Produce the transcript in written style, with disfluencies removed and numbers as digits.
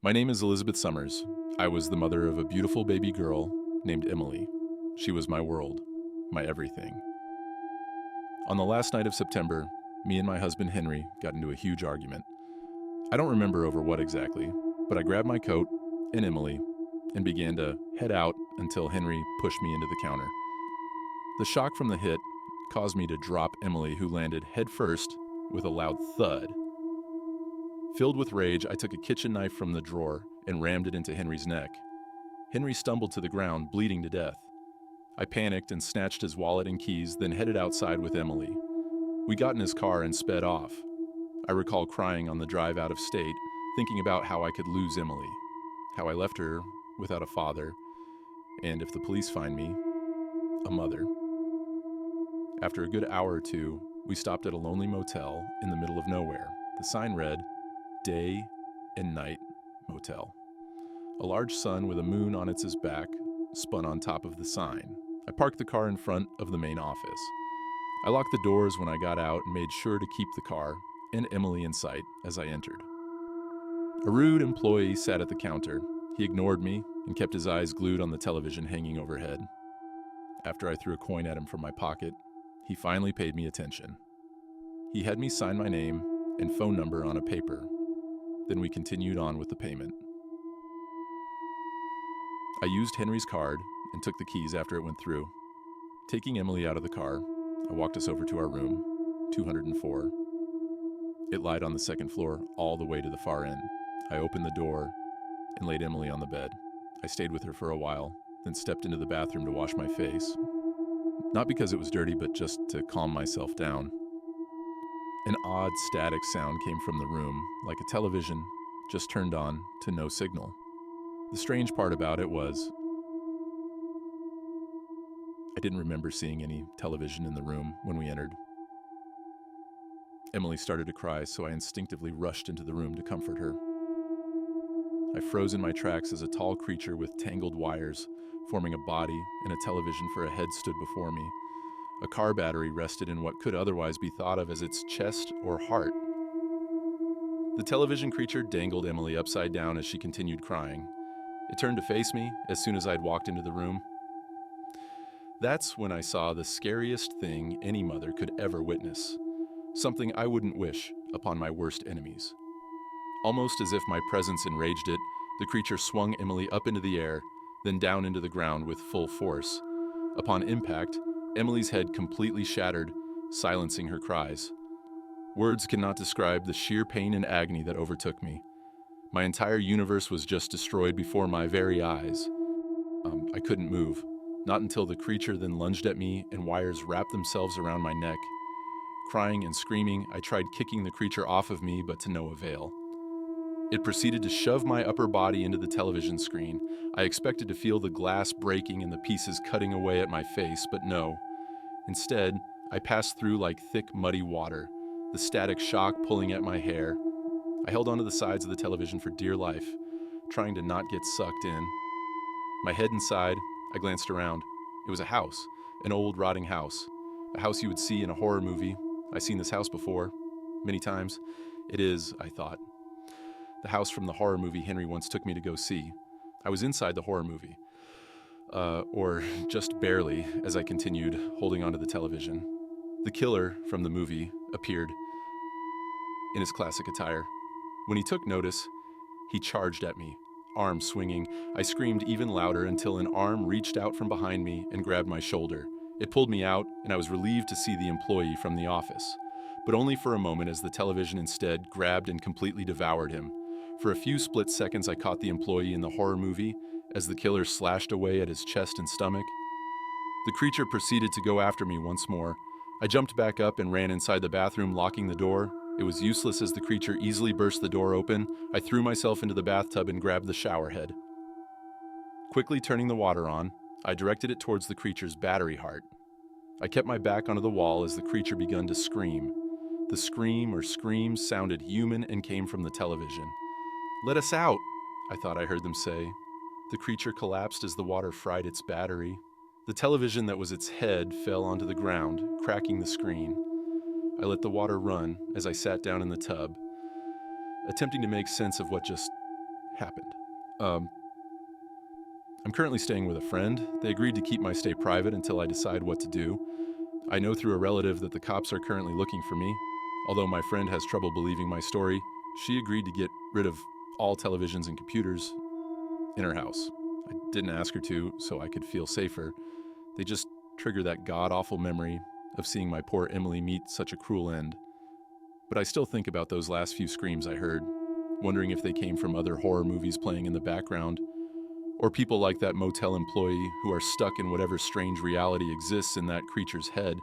My name is Elizabeth Summers. I was the mother of a beautiful baby girl named Emily. She was my world, my everything. On the last night of September, me and my husband Henry got into a huge argument. I don't remember over what exactly, but I grabbed my coat and Emily and began to head out until Henry pushed me into the counter. The shock from the hit caused me to drop Emily, who landed headfirst with a loud thud. Filled with rage, I took a kitchen knife from the drawer and rammed it into Henry's neck. Henry stumbled to the ground, bleeding to death. I panicked and snatched his wallet and keys, then headed outside with Emily. We got in his car and sped off. I recall crying on the drive out of state, thinking about how I could lose Emily, how I left her without a father, and if the police find me, a mother. After a good hour or two, we stopped at a lonely motel in the middle of nowhere. The sign read, Day and Night Motel. A large sun with a moon on its back spun on top of the sign. I parked the car in front of the main office. I locked the doors when I got out and made sure to keep the car and Emily in sight as I entered. A rude employee sat at the counter. He ignored me and kept his eyes glued on the television hanging overhead. After I threw a coin at him from my pocket, he finally paid me attention. He had me sign my name and phone number on a paper. Then we continued on with the payment. I used Henry's card and took the keys after it went through. Taking Emily out of the car, I walked us over to our room, 204. It lied on the second floor all the way to the far end. I opened the door and laid Emily on the bed. I stayed with her for a while, then stepped into the bathroom to wash my face. Not because it was dirty, but just to calm myself down. An odd static sound came from the room, like a television just turned on to no signal. The strange part about it was I didn't remember seeing any television in the room when we entered. Emily started to cry, so I instinctively rushed into the room to comfort her. I froze in my tracks as a tall creature with tangled wires, forming a body and a television for a head, stood before me. A car battery rested in what could otherwise be thought of as its chest or heart. The television creature dangled Emily upside down as she continued crying. It turned to face me as soon as I'd walked into the room. That's when I saw the scariest thing any mother could ever witness, something I wouldn't wish upon my worst enemies. Almost as if my presence enraged it, the creature swung Emily up into the air, then down into the ground with full force. Upon impact, Emily's head completely shattered, silencing her cries. Words cannot describe the sheer pain and agony that overtook me. My entire universe was just destroyed before my very eyes. I couldn't move, not until the creature then lunged at me and wires wrapped themselves around my neck. Crying and screaming, I tried kicking the creature off of me, but to no avail. It proceeded to shove my upper body into the television screen. I expected to feel the glass breaking and the pieces cutting away at my face, but no. Instead, I passed through like thick, muddy water, the static shock pulling at my hair. I held onto the sides of the television for dear life, trying to not get sucked in. My head inside, I glanced around. It was a house, an old, rotting house. A house you would see in a horror movie. I've seen this house before, many times. It is, I thought, the house from the horror movie Henry once took me to go see. I was inside the horror movie, or just barely, as I continued holding onto the television. The killer from the movie appeared in his classic attire. When he took notice, he charged at me, arms swinging. I screamed even louder until an arm reached out from behind me and grabbed my shoulder. It pulled me out, and I was relieved to see the employee from the office, but only for a moment, as the television instead grabbed and completely devoured him. For a few split seconds, I caught the employee in the horror movie as the killer slashed away at his chest and stomach. The creature proceeded to go after me once more. I jumped back up and ran inside the bathroom, locking the door. It was useless as the creature easily burst the door open. I threw myself into the bathtub and grabbed the shower head. Quickly turning the water on, I directed it towards the creature's battery heart. I kept my back onto the wall as the creature began to scream. The scream or screams sounded human and came from the television. "Let us out," I thought I heard them say. The creature collapsed as the water fried its battery. The television that was its head fell onto the ground, cracking the screen. I let the water run as I sat down in the tub, attempting to make sense of what just happened. Um, I'm currently staying with a friend. They agreed to keep my stay private until I decide what to do. I know through a relative that the cops are currently looking for me. Although my friend has trouble believing my story, she agreed to get rid of all televisions and computers in her house. I didn't ask her to, so I could feel safer. They just trigger that god-awful memory of seeing my poor Emily meet such a cruel end. But I still think about those last few screams I heard, wondering if they came from other horror movies playing in the background, or people like that motel employee who are stuck in whatever strange reality exists in that creature's head.